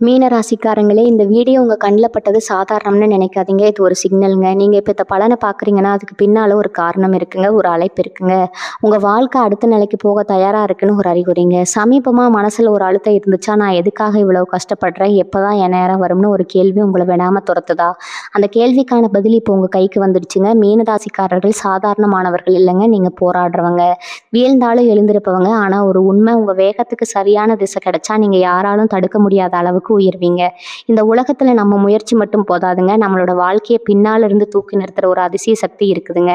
மீன ராசிக்காரங்களே, இந்த வீடியோ உங்க கண்ல பட்டது சாதாரணம்னு நினைக்காதீங்க. இது ஒரு சிக்னலுங்க. நீங்க இப்ப இந்த பலன பார்க்குறீங்கன்னா, அதுக்கு பின்னால ஒரு காரணம் இருக்குங்க. ஒரு அழைப்பு இருக்குங்க. உங்க வாழ்க்கை அடுத்த நிலைக்கு போக தயாரா இருக்குன்னு ஒரு அறிகுறிங்க. சமீபமா மனசுல ஒரு அழுத்தம் இருந்துச்சா, நான் எதுக்காக இவ்வளவு கஷ்டப்படுறேன்? எப்பதான் என் நேரம் வரும்னு ஒரு கேள்வி உங்கள விடாம துரத்துதா? அந்த கேள்விக்கான பதில் இப்போ உங்க கைக்கு வந்துடுச்சுங்க. மீன ராசிக்காரர்கள் சாதாரணமானவர்கள் இல்லைங்க. நீங்க போராடுறவங்க. வீழ்ந்தாலும் எழுந்திருப்பவங்க. ஆனா ஒரு உண்மை, உங்க வேகத்துக்கு சரியான திசை கிடைச்சா, நீங்க யாராலும் தடுக்க முடியாத அளவுக்கு உயர்வீங்க. இந்த உலகத்துல நம்ம முயற்சி மட்டும் போதாதுங்க. நம்மளோட வாழ்க்கைய பின்னால இருந்து தூக்கி நிறுத்துற ஒரு அதிசய சக்தி இருக்குதுங்க.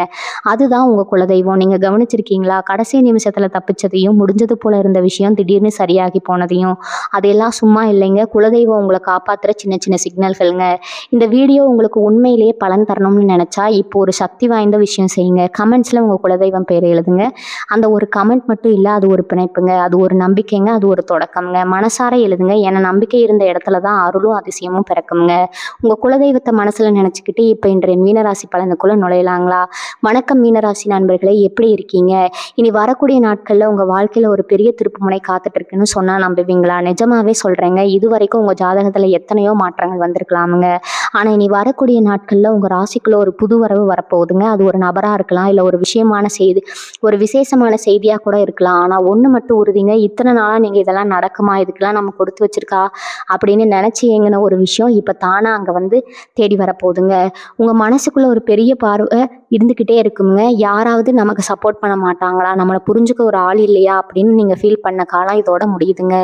அதுதான் உங்க குலதெய்வம். நீங்க கவனிச்சிருக்கீங்களா? கடைசி நிமிஷத்துல தப்பிச்சதையும், முடிஞ்சது போல இருந்த விஷயம் திடீர்னு சரியாகி போனதையும். அதெல்லாம் சும்மா இல்லைங்க. குலதெய்வம் உங்கள காப்பாத்துற சின்ன சின்ன சிக்னல்கள்ங்க. இந்த வீடியோ உங்களுக்கு உண்மையிலேயே பலன் தரணும்னு நினைச்சா, இப்போ ஒரு சக்தி வாய்ந்த விஷயம் செய்யுங்க. கமெண்ட்ஸ்ல உங்க குலதெய்வம் பேரை எழுதுங்க. அந்த ஒரு கமெண்ட் மட்டும் இல்ல, அது ஒரு பிணைப்புங்க. அது ஒரு நம்பிக்கைங்க. அது ஒரு தொடக்கம்ங்க. மனசார எழுதுங்க. ஏன்னா நம்பிக்கை இருந்த இடத்துல தான் அருளும் அதிசயமும் பிறக்குங்க. உங்க குலதெய்வத்தை மனசுல நினைச்சுக்கிட்டு இப்ப இன்றைய மீனராசி பலனுக்குள்ள நுழையலாங்களா? வணக்கம் மீனராசி நண்பர்களே, எப்படி இருக்கீங்க? இனி வரக்கூடிய நாட்கள்ல உங்க வாழ்க்கையில ஒரு பெரிய திருப்புமுனை காத்துட்டு இருக்குன்னு சொன்னா நம்புவீங்களா? நிஜமாவே சொல்றேங்க. இது வரைக்கும் உங்க ஜாதகத்துல எத்தனையோ மாற்றங்கள் வந்திருக்கலாமுங்க. ஆனா இனி வரக்கூடிய நாட்கள்ல உங்க ராசிக்குள்ள ஒரு புது வரவு வரப்போகுதுங்க. அது ஒரு நபரா இருக்கலாம், இல்ல ஒரு விஷயமான செய்தி, ஒரு விசேஷமான செய்தியா கூட இருக்கலாம். ஆனா ஒண்ணு மட்டும் உறுதிங்க. இத்தனை நாளா நீங்க இதெல்லாம் நடக்குமா, இதுக்கெல்லாம் நம்ம கொடுத்து வச்சிருக்கா அப்படின்னு நினைச்சு ஏங்கின ஒரு விஷயம் இப்ப தானா அங்க வந்து தேடி வரப்போகுதுங்க. உங்க மனசுக்குள்ள ஒரு பெரிய பார்வை இருந்துகிட்டே இருக்குங்க. யாராவது நமக்கு சப்போர்ட் பண்ண மாட்டாங்களா, நம்மளை புரிஞ்சுக்க ஒரு ஆள் இல்லையா அப்படின்னு நீங்க ஃபீல் பண்ண காலம் இதோட முடியுதுங்க.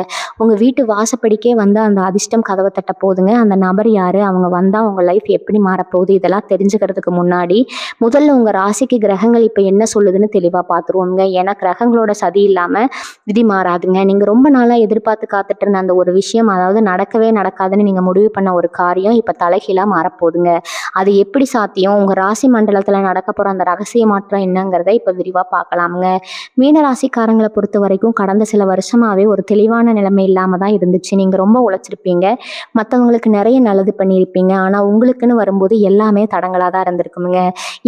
உங்க வீட்டு வாசப்படிக்கே வந்து அந்த அதிர்ஷ்டம் கதவை தட்ட போகுதுங்க. அந்த நபர் யாரு, அவங்க வந்தா உங்க லைஃப் எப்படி மாறப்போகுது, இதெல்லாம் தெரிஞ்சுக்கிறதுக்கு முன்னாடி முதல்ல உங்க ராசிக்கு கிரகங்கள் இப்ப என்ன சொல்லுதுன்னு தெளிவா பார்த்துருவோங்க. ஏன்னா கிரகங்களோட சதி இல்லாம விதி மாறாதுங்க. நீங்க ரொம்ப நாளா எதிர்பார்த்து காத்துட்டு இருந்த அந்த ஒரு விஷயம், அதாவது நடக்கவே நடக்காதுன்னு நீங்க முடிவு பண்ண ஒரு காரியம் இப்ப தலைகீழா மாறப்போகுதுங்க. அது எப்படி சாத்தியம், உங்க ராசி மண்டலத்துல நடக்க போற அந்த ரகசிய மாற்றம் என்னங்கிறத இப்ப விரிவா பார்க்கலாமுங்க. மீன ராசிக்காரங்களை பொறுத்த வரைக்கும் கடந்த சில வருஷமாவே ஒரு தெளிவான நிலைமை இல்லாம தான் இருந்துச்சு. நீங்க ரொம்ப உழைச்சிருப்பீங்க, மற்றவங்களுக்கு நிறைய நல்லது பண்ணியிருப்பீங்க. ஆனா உங்களுக்குன்னு வரும்போது எல்லாமே தடங்களா தான் இருந்திருக்குமுங்க.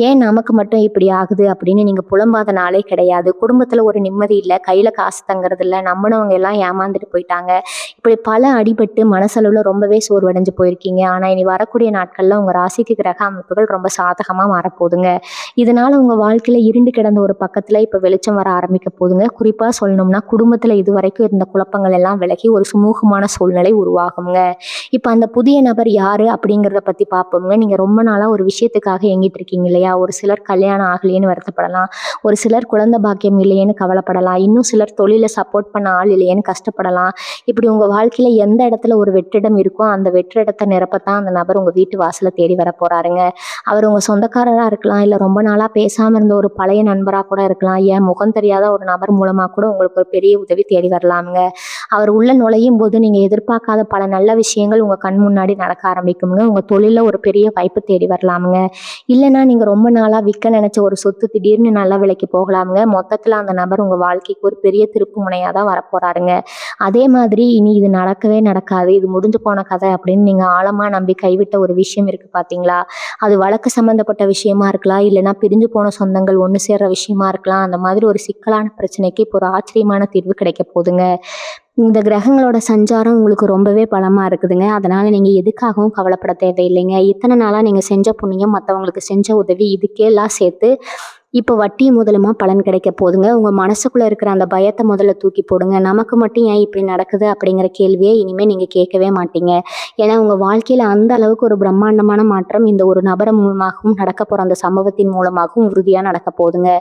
ஏன் நமக்கு மட்டும் இப்படி ஆகுது அப்படின்னு நீங்க புலம்பாத நாளே கிடையாது. குடும்பத்துல ஒரு நிம்மதி இல்லை, கையில காசு தங்குறது இல்லை, நம்பினவங்க எல்லாம் ஏமாந்துட்டு போயிட்டாங்க. இப்படி பல அடிபட்டு மனசளவுல ரொம்பவே சோர்வடைஞ்சு போயிருக்கீங்க. ஆனா இனி வரக்கூடிய நாட்கள்ல உங்க ராசிக்கு கிரக அமைப்புகள் ரொம்ப சாதகமா மாறப்போகுதுங்க. இதனால உங்க வாழ்க்கையில இருண்டு கிடந்த ஒரு பக்கத்துல இப்ப வெளிச்சம் வர ஆரம்பிக்க போகுதுங்க. குறிப்பா சொல்லணும்னா குடும்பத்துல இதுவரைக்கும் இருந்த குழப்பங்கள் எல்லாம் விலகி ஒரு சுமூகமான சூழ்நிலை உருவாகுங்க. இப்ப அந்த புதிய நபர் யாரு அப்படிங்கிறத பத்தி பார்ப்போங்க. நீங்க ரொம்ப நாளா ஒரு விஷயத்துக்காக ஏங்கிட்டு இருக்கீங்க இல்லையா? ஒரு சிலர் கல்யாணம் ஆகலையேன்னு வருத்தப்படலாம், ஒரு சிலர் குழந்தை பாக்கியம் இல்லையேன்னு கவலைப்படலாம், இன்னும் சிலர் தொழில சப்போர்ட் பண்ண ஆள் இல்லையேன்னு கஷ்டப்படலாம். இப்படி உங்க வாழ்க்கையில எந்த இடத்துல ஒரு வெற்றிடம் இருக்கோ அந்த வெற்றிடத்தை நிரப்பத்தான் அந்த நபர் உங்க வீட்டு வாசல தேடி வர போறாருங்க. அவர் உங்க சொந்தக்காரரா இருக்கலாம், இல்ல ரொம்ப நாளா பேசாம இருந்த ஒரு பழைய நண்பரா கூட இருக்கலாம், ஏன் முகம் தெரியாத ஒரு நபர் மூலமா கூட உங்களுக்கு ஒரு பெரிய உதவி தேடி வரலாமுங்க. அவர் உள்ள நுழையும் போது நீங்க எதிர்பார்க்காத பல நல்ல விஷயங்கள் உங்க கண் முன்னாடி நடக்க ஆரம்பிக்குங்க. உங்க தொழில ஒரு பெரிய வாய்ப்பு தேடி வரலாமுங்க. இல்லைன்னா நீங்க ரொம்ப நாளா விற்க நினைச்ச ஒரு சொத்து திடீர்னு நல்ல விலைக்கு போகலாமுங்க. மொத்தத்துல அந்த நபர் உங்க வாழ்க்கைக்கு ஒரு பெரிய திருப்பு முனையா தான் வரப்போறாருங்க. அதே மாதிரி இனி இது நடக்கவே நடக்காது, இது முடிஞ்சு போன கதை அப்படின்னு நீங்க ஆழமா நம்பி கைவிட்ட ஒரு விஷயம் இருக்கு பாத்தீங்களா? அது வழக்கு சம்பந்தப்பட்ட விஷயமா இருக்கலாம், இல்லைன்னா பிரிஞ்சு போன சொந்தங்கள் ஒண்ணு சேர்ற விஷயமா இருக்கலாம். அந்த மாதிரி ஒரு சிக்கலான பிரச்சனைக்கு இப்போ ஒரு ஆச்சரியமான தீர்வு கிடைக்க போகுதுங்க. இந்த கிரகங்களோட சஞ்சாரம் உங்களுக்கு ரொம்பவே பலமா இருக்குதுங்க. அதனால நீங்க எதுக்காகவும் கவலைப்பட தேவையில்லைங்க. இத்தனை நாளா நீங்க செஞ்ச புண்ணியம், மற்றவங்களுக்கு செஞ்ச உதவி, இதுக்கெல்லாம் சேர்த்து இப்போ வட்டி முதலுமா பலன் கிடைக்க போகுதுங்க. உங்க மனசுக்குள்ள இருக்கிற அந்த பயத்தை முதல்ல தூக்கி போடுங்க. நமக்கு மட்டும் ஏன் இப்படி நடக்குது அப்படிங்கிற கேள்வியை இனிமே நீங்க கேட்கவே மாட்டீங்க. ஏன்னா உங்க வாழ்க்கையில அந்த அளவுக்கு ஒரு பிரம்மாண்டமான மாற்றம் இந்த ஒரு நபர் மூலமாகவும் நடக்க போற அந்த சம்பவத்தின் மூலமாகவும் உறுதியா நடக்க போகுதுங்க.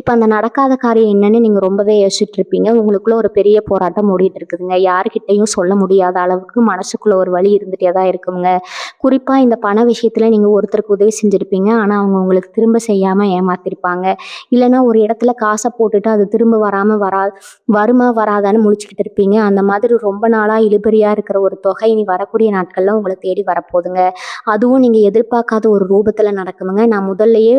இப்ப அந்த நடக்காத காரியம் என்னன்னு நீங்க ரொம்பவே யோசிச்சுட்டு இருப்பீங்க. உங்களுக்குள்ள ஒரு பெரிய போராட்டம் ஓடிட்டு இருக்குதுங்க. யாருக்கிட்டையும் சொல்ல முடியாத அளவுக்கு மனசுக்குள்ள ஒரு வலி இருந்துட்டே தான் இருக்குங்க. குறிப்பா இந்த பண விஷயத்துல நீங்க ஒருத்தருக்கு உதவி செஞ்சிருப்பீங்க, ஆனா அவங்க உங்களுக்கு திரும்ப செய்யாம ஏமாத்திருப்பாங்க. இல்லைன்னா ஒரு இடத்துல காசை போட்டுட்டு அது திரும்ப வருமா வராதான்னு முழிச்சுக்கிட்டு இருப்பீங்க. அந்த மாதிரி ரொம்ப நாளா இழுபறியா இருக்கிற ஒரு தொகை இனி வரக்கூடிய நாட்கள்ல உங்களை தேடி வரப்போகுதுங்க. அதுவும் நீங்க எதிர்பார்க்காத ஒரு ரூபத்துல நடக்குமுங்க. நான் முதல்லயே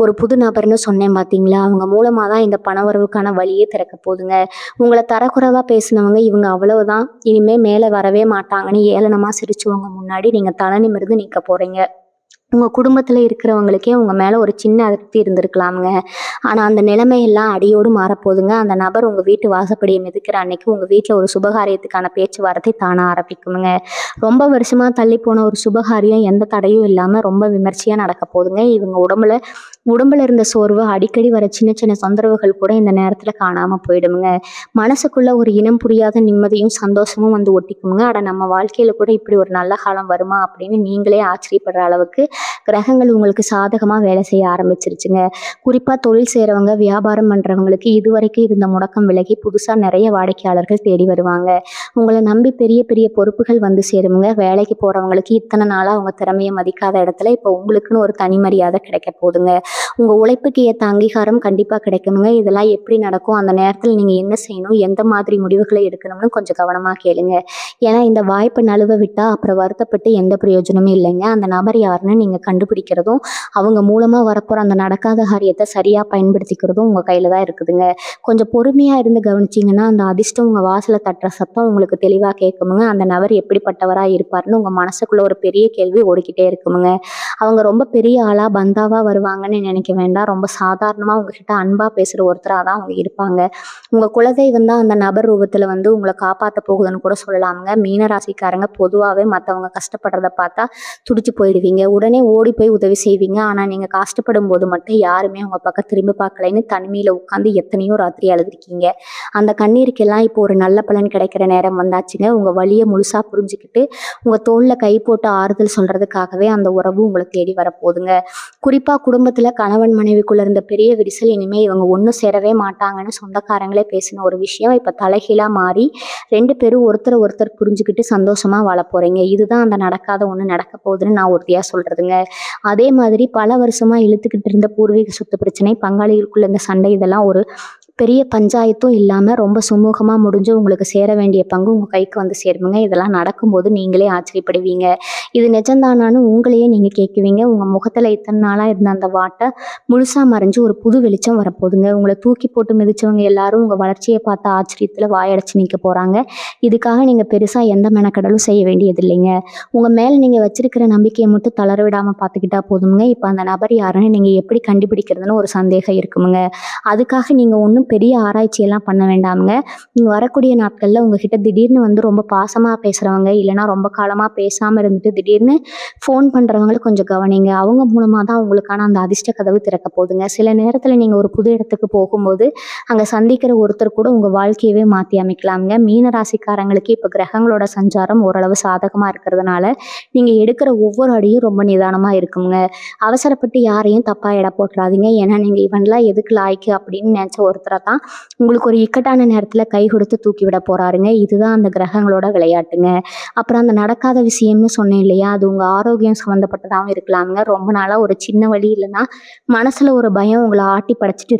ஒரு புது நபர்னு சொன்னேன் பாத்தீங்களா? அவங்க மூலமா தான் இந்த பணவரவுக்கான வழியே திறக்க போகுதுங்க. உங்களை தரக்குறைவா பேசினவங்க இவங்க அவ்வளவுதான், இனிமே மேல வரவே மாட்டாங்கன்னு ஏளனமா சிரிச்சவங்க முன்னாடி நீங்க தலை நிமிர்ந்து நிக்க போறீங்க. உங்க குடும்பத்துல இருக்கிறவங்களுக்கே உங்க மேல ஒரு சின்ன அதிருப்தி இருந்திருக்கலாமுங்க. ஆனா அந்த நிலைமையெல்லாம் அடியோடு மாறப்போகுதுங்க. அந்த நபர் உங்க வீட்டு வாசப்படிய மிதிக்கிற அன்னைக்கு உங்க வீட்ல ஒரு சுபகாரியத்துக்கான பேச்சுவார்த்தை தானா ஆரம்பிக்குமுங்க. ரொம்ப வருஷமா தள்ளிப்போன ஒரு சுபகாரியம் எந்த தடையும் இல்லாம ரொம்ப விமர்சையா நடக்க போகுதுங்க. இவங்க உடம்புல இருந்த சோர்வு, அடிக்கடி வர சின்ன சின்ன தொந்தரவுகள் கூட இந்த நேரத்துல காணாம போயிடுமுங்க. மனசுக்குள்ள ஒரு இனம் புரியாத நிம்மதியும் சந்தோஷமும் வந்து ஒட்டிக்குமுங்க. அட நம்ம வாழ்க்கையில கூட இப்படி ஒரு நல்ல காலம் வருமா அப்படின்னு நீங்களே ஆச்சரியப்படுற அளவுக்கு கிரகங்கள் உங்களுக்கு சாதகமா வேலை செய்ய ஆரம்பிச்சிருச்சுங்க. குறிப்பா தொழில் செய்றவங்க, வியாபாரம் பண்றவங்களுக்கு இதுவரைக்கும் இருந்த முடக்கம் விலகி புதுசா நிறைய வாடிக்கையாளர்கள் தேடி வருவாங்க. உங்கள நம்பி பெரிய பெரிய பொறுப்புகள் வந்து சேருமுங்க. வேலைக்கு போறவங்களுக்கு இத்தனை நாளா அவங்க திறமைய மதிக்காத இடத்துல இப்போ உங்களுக்குன்னு ஒரு தனி மரியாதை கிடைக்க போகுதுங்க. உங்க உழைப்புக்கு ஏத்த அங்கீகாரம் கண்டிப்பா கிடைக்குமுங்க. இதெல்லாம் எப்படி நடக்கும்? அந்த நேரத்துல நீங்க என்ன செய்யணும்? எந்த மாதிரி முடிவுகளை எடுக்கணும்னு கொஞ்சம் கவனமா கேளுங்க. ஏன்னா இந்த வாய்ப்பை நழுவ விட்டா அப்புறம் வருத்தப்பட்டு எந்த பிரயோஜனமும் இல்லைங்க. அந்த நபர் யாருன்னு நீங்க கண்டுபிடிக்கிறதும், அவங்க மூலமா வரப்போற அந்த நடக்காத காரியத்தை சரியா பயன்படுத்திக்கிறதும் உங்க கையில தான் இருக்குதுங்க. கொஞ்சம் பொறுமையா இருந்து கவனிச்சீங்கன்னா, அந்த அதிர்ஷ்டம் உங்க வாசல தட்டுற சத்தம் உங்களுக்கு தெளிவா கேட்குமுங்க. அந்த நபர் எப்படிப்பட்டவரா இருப்பாருன்னு உங்க மனசுக்குள்ள ஒரு பெரிய கேள்வி ஓடிக்கிட்டே இருக்குமுங்க. அவங்க ரொம்ப பெரிய ஆளா, பந்தாவா வருவாங்கன்னு நினைக்க வேண்டாம். ரொம்ப சாதாரணமா உங்ககிட்ட அன்பா பேசுற ஒருத்தரா தான் அவங்க இருப்பாங்க. உங்க குலதெய்வம் தான் அந்த நபர் ரூபத்துல வந்து உங்கள காப்பாத்த போகுதுன்னு கூட சொல்லலாமுங்க. மீன ராசிக்காரங்க பொதுவாவே மத்தவங்க கஷ்டப்படுறத பார்த்தா துடிச்சு போயிடுவீங்க. உடனே ஓடி போய் உதவி செய்வீங்க. ஆனா நீங்க கஷ்டப்படும்போது மட்டும் யாருமே உங்க பக்கம் திரும்பி பார்க்கலைன்னு தனிமையில உட்காந்து எத்தனையோ ராத்திரி அழுதுருக்கீங்க. அந்த கண்ணீருக்கெல்லாம் இப்போ ஒரு நல்ல பலன் கிடைக்கிற நேரம் வந்தாச்சுங்க. உங்க வலிய முழுசா புரிஞ்சுக்கிட்டு உங்க தோள்ல கை போட்டு ஆறுதல் சொல்றதுக்காகவே அந்த உறவு உங்களை தேடி வரப்போகுதுங்க. குறிப்பா குடும்பத்துல கணவன் மனைவிக்குள்ள இருந்த பெரிய விரிசல் இனிமே இவங்க ஒன்றும் சேரவே மாட்டாங்கன்னு சொந்தக்காரங்களே பேசின ஒரு விஷயம் இப்ப தலைகீழா மாறி 2 பேரும் ஒருத்தரை ஒருத்தர் புரிஞ்சுக்கிட்டு சந்தோஷமா வாழ போறீங்க. இதுதான் அந்த நடக்காத ஒண்ணு நடக்க போகுதுன்னு நான் உறுதியா சொல்றதுங்க. அதே மாதிரி பல வருஷமா இழுத்துக்கிட்டு இருந்த பூர்வீக சொத்து பிரச்சனை, பங்காளிகளுக்குள்ள இந்த சண்டை இதெல்லாம் ஒரு பெரிய பஞ்சாயத்தும் இல்லாம ரொம்ப சுமூகமா முடிஞ்சு உங்களுக்கு சேர வேண்டிய பங்கு உங்க கைக்கு வந்து சேருமுங்க. இதெல்லாம் நடக்கும்போது நீங்களே ஆச்சரியப்படுவீங்க. இது நிஜம்தானான்னு உங்களையே நீங்க கேட்குவீங்க. உங்க முகத்துல இத்தனை நாளா இருந்த அந்த வாட்டை முழுசா மறைஞ்சு ஒரு புது வெளிச்சம் வரப்போகுதுங்க. உங்களை தூக்கி போட்டு மிதிச்சவங்க எல்லாரும் உங்க வளர்ச்சியை பார்த்த ஆச்சரியத்துல வாயடைச்சு நிக்க போறாங்க. இதுக்காக நீங்க பெருசா எந்த மெனக்கடலும் செய்ய வேண்டியது இல்லைங்க. உங்க மேல நீங்க வச்சிருக்கிற நம்பிக்கையை மட்டும் தளர விடாம பார்த்துக்கிட்டா போதுமுங்க. இப்ப அந்த நபர் யாருன்னு நீங்க எப்படி கண்டுபிடிக்கிறதுன்னு ஒரு சந்தேகம் இருக்குமுங்க. அதுக்காக நீங்க ஒன்றும் பெரிய ஆராய்ச்சியெல்லாம் பண்ண வேண்டாமுங்க. நீங்க வரக்கூடிய நாட்கள்ல உங்ககிட்ட திடீர்னு வந்து ரொம்ப பாசமா பேசுறவங்க, இல்லைன்னா ரொம்ப காலமா பேசாம இருந்துட்டு திடீர்னு ஃபோன் பண்றவங்கள கொஞ்சம் கவனிங்க. அவங்க மூலமா தான் உங்களுக்கான அந்த அதிர்ஷ்ட கதவு திறக்க போகுதுங்க. சில நேரத்துல நீங்க ஒரு புது இடத்துக்கு போகும்போது அங்க சந்திக்கிற ஒருத்தர் கூட உங்க வாழ்க்கையவே மாத்தி அமைக்கலாமுங்க. மீன ராசிக்காரங்களுக்கு இப்ப கிரகங்களோட சஞ்சாரம் ஓரளவு சாதகமா இருக்கிறதுனால நீங்க எடுக்கிற ஒவ்வொரு அடியும் ரொம்ப நிதானமா இருக்குங்க. அவசரப்பட்டு யாரையும் தப்பா எடை போட்டுறாதீங்க. ஏன்னா நீங்க இவன்லாம் எதுக்கு லாய்க்கு அப்படின்னு நினைச்ச ஒருத்தரை தான் உங்களுக்கு ஒரு இக்கட்டான நேரத்துல கை கொடுத்து தூக்கி விட போறாருங்க. இதுதான் அந்த கிரகங்களோட விளையாட்டுங்க. அப்புறம் அந்த நடக்காத விஷயம்னு சொன்னேன் இல்லையா, அது உங்க ஆரோக்கியம் சம்மந்தப்பட்டதாகவும் இருக்கலாமுங்க. ரொம்ப நாளா ஒரு சின்ன வலி இல்லைன்னா மனசுல ஒரு பயம் உங்களை ஆட்டி படைச்சிட்டு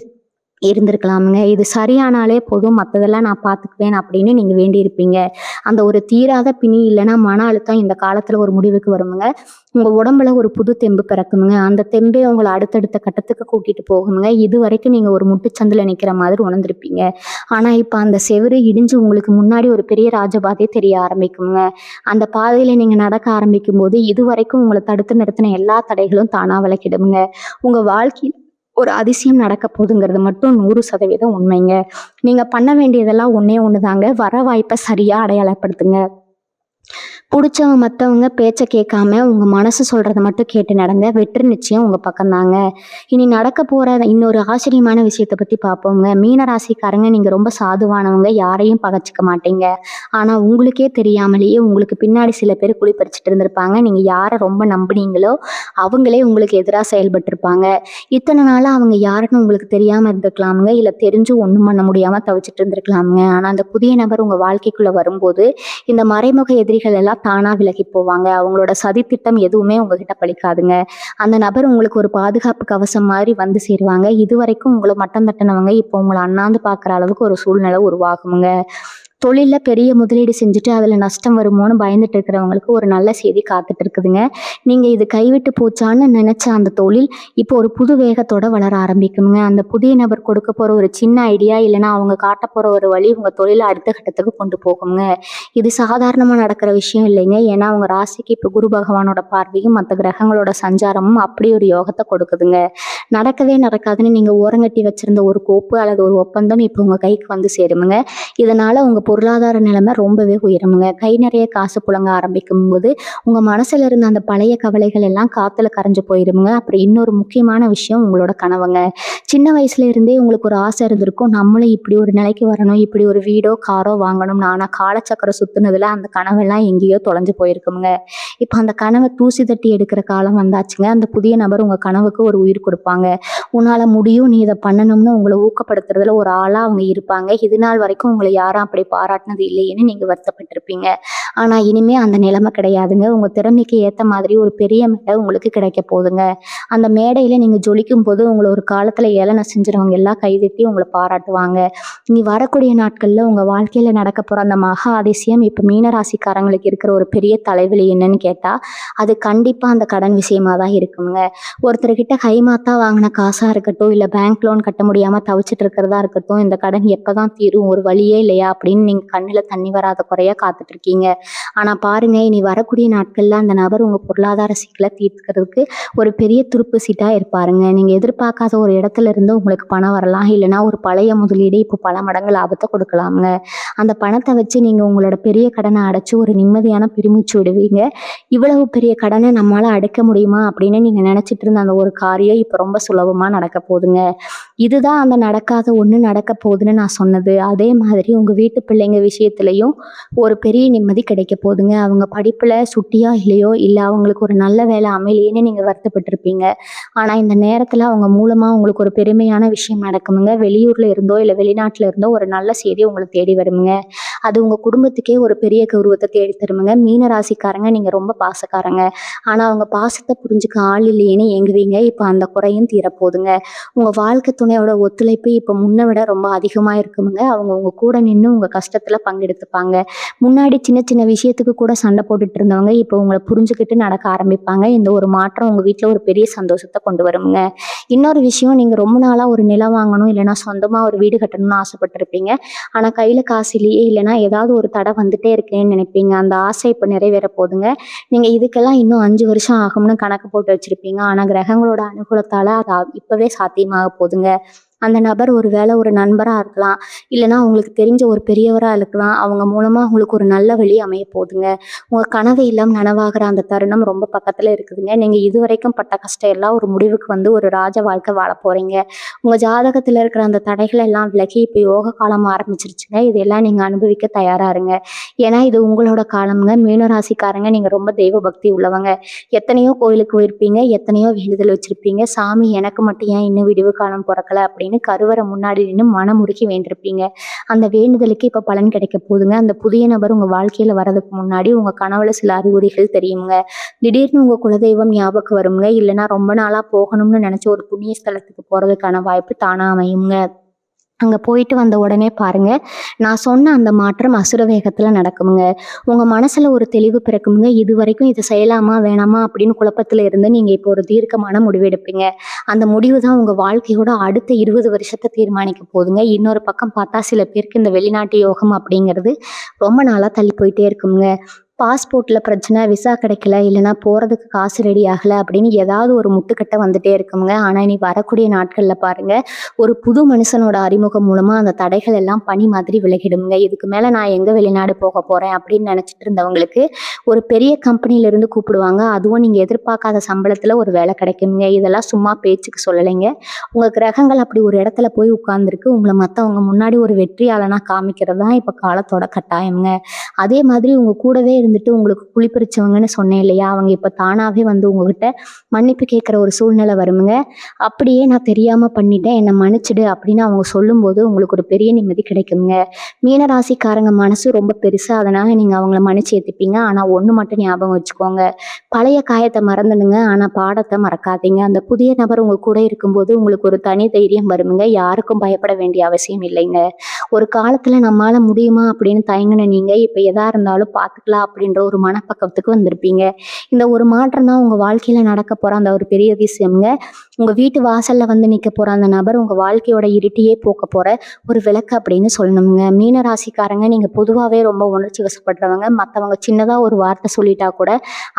இருந்திருக்கலாமுங்க. இது சரியானாலே போதும், மற்றதெல்லாம் நான் பார்த்துக்குவேன் அப்படின்னு நீங்க வேண்டியிருப்பீங்க. அந்த ஒரு தீராத பிணி இல்லைன்னா மன அழுத்தம் இந்த காலத்துல ஒரு முடிவுக்கு வருமுங்க. உங்க உடம்புல ஒரு புது தெம்பு பிறக்குமுங்க. அந்த தெம்பே உங்களை அடுத்தடுத்த கட்டத்துக்கு கூட்டிட்டு போகுமுங்க. இது வரைக்கும் நீங்க ஒரு முட்டுச்சந்துல நிக்கிற மாதிரி உணர்ந்திருப்பீங்க. ஆனா இப்ப அந்த செவுரு இடிஞ்சு உங்களுக்கு முன்னாடி ஒரு பெரிய ராஜபாதை தெரிய ஆரம்பிக்குங்க. அந்த பாதையில நீங்க நடக்க ஆரம்பிக்கும் போது இது வரைக்கும் உங்களை தடுத்து நிறுத்தின எல்லா தடைகளும் தானா விலகிடுமுங்க. உங்க வாழ்க்கையில் ஒரு அதிசயம் நடக்க போகுதுங்கிறது மட்டும் 100% உண்மைங்க. நீங்க பண்ண வேண்டியதெல்லாம் ஒண்ணே ஒண்ணுதாங்க. வர வாய்ப்பை சரியா அடையாளப்படுத்துங்க. புடிச்சவங்க மத்தவங்க பேச்ச கேட்காம உங்க மனசு சொல்றத மட்டும் கேட்டு நடங்க. வெற்றி நிச்சயம் உங்க பக்கம்தாங்க. இனி நடக்க போற இன்னொரு ஆச்சரியமான விஷயத்த பத்தி பார்ப்போங்க. மீன ராசிக்காரங்க நீங்க ரொம்ப சாதுவானவங்க, யாரையும் பகைச்சிக்க மாட்டீங்க. ஆனா உங்களுக்கே தெரியாமலேயே உங்களுக்கு பின்னாடி சில பேர் குழி பறிச்சுட்டு இருந்திருப்பாங்க. நீங்க யாரை ரொம்ப நம்புனீங்களோ அவங்களே உங்களுக்கு எதிராக செயல்பட்டிருப்பாங்க. இத்தனை நாளா அவங்க யாருன்னு உங்களுக்கு தெரியாம இருந்திருக்கலாமுங்க. இல்ல தெரிஞ்சு ஒண்ணும் பண்ண முடியாம தவிச்சிட்டு இருந்திருக்கலாமுங்க. ஆனா அந்த புதிய நபர் உங்க வாழ்க்கைக்குள்ள வரும்போது இந்த மறைமுக எதிரிகள் எல்லாம் தானா விலகி போவாங்க. அவங்களோட சதித்திட்டம் எதுவுமே உங்ககிட்ட பலிக்காதுங்க. அந்த நபர் உங்களுக்கு ஒரு பாதுகாப்பு கவசம் மாதிரி வந்து சேருவாங்க. இது வரைக்கும் உங்களை மட்டம் தட்டினவங்க இப்போ உங்களை அண்ணாந்து பார்க்குற அளவுக்கு ஒரு சூழ்நிலை உருவாகுங்க. தொழில்ல பெரிய முதலீடு செஞ்சுட்டு அதில் நஷ்டம் வருமோன்னு பயந்துட்டு இருக்கிறவங்களுக்கு ஒரு நல்ல செய்தி காத்துட்டு இருக்குதுங்க. நீங்க இது கைவிட்டு போச்சான்னு நினைச்ச அந்த தொழில் இப்போ ஒரு புது வேகத்தோட வளர ஆரம்பிக்குங்க. அந்த புதிய நபர் கொடுக்க போற ஒரு சின்ன ஐடியா இல்லைன்னா அவங்க காட்ட போற ஒரு வழி உங்க தொழிலை அடுத்த கட்டத்துக்கு கொண்டு போகுங்க. இது சாதாரணமா நடக்கிற விஷயம் இல்லைங்க. ஏன்னா உங்க ராசிக்கு இப்போ குரு பகவானோட பார்வையும் மற்ற கிரகங்களோட சஞ்சாரமும் அப்படி ஒரு யோகத்தை கொடுக்குதுங்க. நடக்கவே நடக்காதுன்னு நீங்க ஓரங்கட்டி வச்சிருந்த ஒரு கோப்பு அல்லது ஒரு ஒப்பந்தம் இப்போ உங்க கைக்கு வந்து சேருமுங்க. இதனால உங்க பொருளாதார நிலைமை ரொம்பவே உயருமுங்க. கை நிறைய காசு புழங்க ஆரம்பிக்கும் போது உங்க மனசுல இருந்த அந்த பழைய கவலைகள் எல்லாம் காத்துல கரைஞ்சு போயிருமுங்க. அப்புறம் இன்னொரு முக்கியமான விஷயம் உங்களோட கனவுங்க. சின்ன வயசுல இருந்தே உங்களுக்கு ஒரு ஆசை இருந்திருக்கும், நம்மளும் இப்படி ஒரு நிலைக்கு வரணும், இப்படி ஒரு வீடோ காரோ வாங்கணும்னு. ஆனா காலச்சக்கரம் சுத்துனதுல அந்த கனவெல்லாம் எங்கேயோ தொலைஞ்சு போயிருக்குங்க. இப்போ அந்த கனவை தூசி தட்டி எடுக்கிற காலம் வந்தாச்சுங்க. அந்த புதிய நபர் உங்க கனவுக்கு ஒரு உயிர் கொடுப்பாங்க. உன்னால முடியும், நீ இதை பண்ணணும்னு உங்களை ஊக்கப்படுத்துறதுல ஒரு ஆளா அவங்க இருப்பாங்க. இது நாள் வரைக்கும் உங்களை யாரும் அப்படி பாராட்டினது இல்லையேன்னு நீங்க வருத்தப்பட்டிருப்பீங்க. ஆனா இனிமே அந்த நிலைமை கிடையாதுங்க. உங்க திறமைக்கு ஏத்த மாதிரி ஒரு பெரிய மேடை உங்களுக்கு கிடைக்க போகுதுங்க. அந்த மேடையில நீங்க ஜொலிக்கும் போது உங்களை ஒரு காலத்துல ஏளனம் செஞ்சுறவங்க எல்லாம் கைதட்டி உங்களை பாராட்டுவாங்க. இனி வரக்கூடிய நாட்கள்ல உங்க வாழ்க்கையில நடக்க போற அந்த மகா அதிசயம் இப்ப மீனராசிக்காரங்களுக்கு இருக்கிற ஒரு பெரிய தலைவலி என்னன்னு கேட்டா அது கண்டிப்பா அந்த கடன் விஷயமா தான் இருக்குங்க. ஒருத்தர்கிட்ட கைமாத்தா வாங்கின காசா இருக்கட்டும், இல்ல பேங்க் லோன் கட்ட முடியாம தவிச்சிட்டு இருக்கிறதா இருக்கட்டும், இந்த கடன் எப்பதான் தீரும், ஒரு வழியே இல்லையா அப்படின்னு நீங்க கண்ணுல தண்ணி வராத குறையா காத்துட்டு இருக்கீங்க. ஆனா பாருங்க, இனி வரக்கூடிய நாட்கள்ல அந்த நபர் உங்க பொருளாதார சிக்கலை தீர்க்கிறதுக்கு ஒரு பெரிய துருப்பு சீட்டா இருப்பாருங்க. நீங்க எதிர்பார்க்காத ஒரு இடத்துல இருந்து உங்களுக்கு பணம் வரலாம், இல்லைன்னா ஒரு பழைய முதலீடு இப்போ பல மடங்கு லாபத்தை கொடுக்கலாமுங்க. அந்த பணத்தை வச்சு நீங்க உங்களோட பெரிய கடனை அடைச்சு ஒரு நிம்மதியான பெருமூச்சு விடுவீங்க. இவ்வளவு பெரிய கடனை நம்மளால அடைக்க முடியுமா அப்படின்னு நீங்க நினைச்சிட்டு இருந்த அந்த ஒரு காரியம் இப்ப ரொம்ப சுலபமா நடக்க போகுதுங்க. இதுதான் அந்த நடக்காத ஒண்ணு நடக்க போகுதுன்னு நான் சொன்னது. அதே மாதிரி உங்க வீட்டு பிள்ளைங்க விஷயத்திலையும் ஒரு பெரிய நிம்மதி கிடைக்க போகுதுங்க. அவங்க படிப்புல சுட்டியா இல்லையோ, இல்ல அவங்களுக்கு ஒரு நல்ல வேலை அமையலையேன்னு நீங்க வருத்தப்பட்டிருப்பீங்க. ஆனா இந்த நேரத்துல அவங்க மூலமா உங்களுக்கு ஒரு பெருமையான விஷயம் நடக்குமுங்க. வெளியூர்ல இருந்தோ இல்ல வெளிநாட்டுல இருந்தோ ஒரு நல்ல செய்தி உங்களை தேடி வருமுங்க. அது உங்க குடும்பத்துக்கே ஒரு பெரிய கௌரவத்தை தேடி தருமுங்க. மீன ராசிக்காரங்க நீங்க ரொம்ப பாசக்காரங்க. ஆனா அவங்க பாசத்தை புரிஞ்சுக்க ஆள் இல்லையேன்னு ஏங்குவீங்க. இப்ப அந்த குறையும் தீரப்போகுதுங்க. உங்க வாழ்க்கை துணையோட ஒத்துழைப்பு இப்ப முன்ன விட ரொம்ப அதிகமா இருக்குமுங்க. அவங்க உங்க கூட நின்று உங்க கஷ்டத்துல பங்கெடுத்துப்பாங்க. முன்னாடி சின்ன சின்ன விஷயத்துக்கு கூட சண்டை போட்டுட்டு இருந்தவங்க இப்போ உங்களை புரிஞ்சுக்கிட்டு நடக்க ஆரம்பிப்பாங்க. இந்த ஒரு மாற்றம் உங்க வீட்டுல ஒரு பெரிய சந்தோஷத்தை கொண்டு வருமுங்க. இன்னொரு விஷயம், நீங்க ரொம்ப நாளா ஒரு நிலம் வாங்கணும், இல்லைன்னா சொந்தமா ஒரு வீடு கட்டணும்னு ஆசைப்பட்டிருப்பீங்க. ஆனா கையில காசு இல்லையே, இல்லைன்னா ஏதாவது ஒரு தடை வந்துட்டே இருக்கேன்னு நினைப்பீங்க. அந்த ஆசை இப்ப நிறைவேற போகுதுங்க. நீங்க இதுக்கெல்லாம் இன்னும் 5 வருஷம் ஆகும்னு கணக்கு போட்டு வச்சிருப்பீங்க. ஆனா கிரகங்களோட அனுகூலத்தால அது இப்பவே சாத்தியமாக போகுதுங்க. அந்த நபர் ஒரு வேளை ஒரு நண்பரா இருக்கலாம், இல்லைன்னா உங்களுக்கு தெரிஞ்ச ஒரு பெரியவரா இருக்கலாம். அவங்க மூலமா உங்களுக்கு ஒரு நல்ல வழி அமைய போகுதுங்க. உங்க கனவு இல்லம் நனவாகிற அந்த தருணம் ரொம்ப பக்கத்துல இருக்குதுங்க. நீங்க இதுவரைக்கும் பட்ட கஷ்டம் எல்லாம் ஒரு முடிவுக்கு வந்து ஒரு ராஜ வாழ்க்கை வாழ போறீங்க. உங்க ஜாதகத்துல இருக்கிற அந்த தடைகள் எல்லாம் விலகி இப்ப யோக காலம் ஆரம்பிச்சிருச்சுங்க. இதெல்லாம் நீங்க அனுபவிக்க தயாரா இருங்க. ஏன்னா இது உங்களோட காலம்ங்க. மீனராசிக்காரங்க நீங்க ரொம்ப தெய்வ பக்தி உள்ளவங்க. எத்தனையோ கோயிலுக்கு போயிருப்பீங்க, எத்தனையோ வேண்டுதல் வச்சிருப்பீங்க. சாமி எனக்கு மட்டும் ஏன் இன்னும் விடிவு காலம் பிறக்கல அப்படின்னு கருவறை முன்னாடி நின்று மனமுருகி வேண்டிருப்பீங்க. அந்த வேண்டுதலுக்கு இப்ப பலன் கிடைக்க போகுதுங்க. அந்த புதிய நபர் உங்க வாழ்க்கையில வர்றதுக்கு முன்னாடி உங்க கனவுல சில அறிகுறிகள் தெரியுங்க. திடீர்னு உங்க குலதெய்வம் ஞாபகம் வருங்க. இல்லைன்னா ரொம்ப நாளா போகணும்னு நினைச்ச ஒரு புண்ணிய ஸ்தலத்துக்கு போறதுக்கான வாய்ப்பு தானா அமையுங்க. அங்க போயிட்டு வந்த உடனே பாருங்க, நான் சொன்ன அந்த மாற்றம் அசுர வேகத்துல நடக்குமுங்க. உங்க மனசுல ஒரு தெளிவு பிறக்குமுங்க. இது வரைக்கும் இதை செய்யலாமா வேணாமா அப்படின்னு குழப்பத்துல இருந்து நீங்க இப்போ ஒரு தீர்க்கமான முடிவு எடுப்பீங்க. அந்த முடிவு தான் உங்க வாழ்க்கையோட அடுத்த 20 வருஷத்தை தீர்மானிக்க போகுதுங்க. இன்னொரு பக்கம் பார்த்தா சில பேருக்கு இந்த வெளிநாட்டு யோகம் அப்படிங்கிறது ரொம்ப நாளா தள்ளி போயிட்டே இருக்குங்க. பாஸ்போர்ட்ல பிரச்சனை, விசா கிடைக்கல, இல்லைன்னா போறதுக்கு காசு ரெடி ஆகல அப்படின்னு ஏதாவது ஒரு முட்டுக்கட்டை வந்துட்டே இருக்குங்க. ஆனா இனி வரக்கூடிய நாட்கள்ல பாருங்க, ஒரு புது மனுஷனோட அறிமுகம் மூலமா அந்த தடைகள் எல்லாம் பனி மாதிரி விலகிடுங்க. இதுக்கு மேல நான் எங்க வெளிநாடு போக போறேன் அப்படின்னு நினைச்சிட்டு இருந்தவங்களுக்கு ஒரு பெரிய கம்பெனில இருந்து கூப்பிடுவாங்க. அதுவும் நீங்க எதிர்பார்க்காத சம்பளத்துல ஒரு வேலை கிடைக்குங்க. இதெல்லாம் சும்மா பேச்சுக்கு சொல்லலைங்க. உங்க கிரகங்கள் அப்படி ஒரு இடத்துல போய் உட்கார்ந்துருக்கு. உங்களை மத்தவங்க முன்னாடி ஒரு வெற்றியாளனா காமிக்கிறது தான் இப்ப காலத்தோட கட்டாயம்ங்க. அதே மாதிரி உங்க கூடவே இருந்துட்டு உங்களுக்கு குளிப்பறிச்சவங்கன்னு சொன்னேன் இல்லையா, அவங்க இப்ப தானாவே வந்து உங்ககிட்ட மன்னிப்பு கேட்கிற ஒரு சூழ்நிலை வருமுங்க. அப்படியே நான் தெரியாம பண்ணிட்டேன், என்னை மன்னிச்சிடு அப்படின்னு அவங்க சொல்லும்போது உங்களுக்கு ஒரு பெரிய நிம்மதி கிடைக்குங்க. மீனராசிக்காரங்க மனசு ரொம்ப பெருசு. அதனால நீங்க அவங்கள மன்னிச்சு ஏத்துப்பீங்க. ஆனா ஒண்ணு மட்டும் ஞாபகம் வச்சுக்கோங்க, பழைய காயத்தை மறந்துடுங்க, ஆனா பாடத்தை மறக்காதீங்க. அந்த புதிய நபர் உங்க கூட இருக்கும்போது உங்களுக்கு ஒரு தனி தைரியம் வருமுங்க. யாருக்கும் பயப்பட வேண்டிய அவசியம் இல்லைங்க. ஒரு காலத்துல நம்மால முடியுமா அப்படின்னு தயங்குன நீங்க இப்ப எதா இருந்தாலும் பார்த்துக்கலாம் அப்படின்ற ஒரு மனப்பக்குவத்துக்கு வந்திருப்பீங்க. இந்த ஒரு மாற்றம் தான் உங்க வாழ்க்கையில நடக்க போற அந்த ஒரு பெரிய விஷயம்ங்க. உங்க வீட்டு வாசல்ல வந்து நிக்க போற அந்த நபர் உங்க வாழ்க்கையோட இருட்டையே போக்க போற ஒரு விளக்கு அப்படின்னு சொல்லணுங்க. மீன ராசிக்காரங்க நீங்க பொதுவாவே ரொம்ப உணர்ச்சி வசப்படுறவங்க. மத்தவங்க சின்னதா ஒரு வார்த்தை சொல்லிட்டா கூட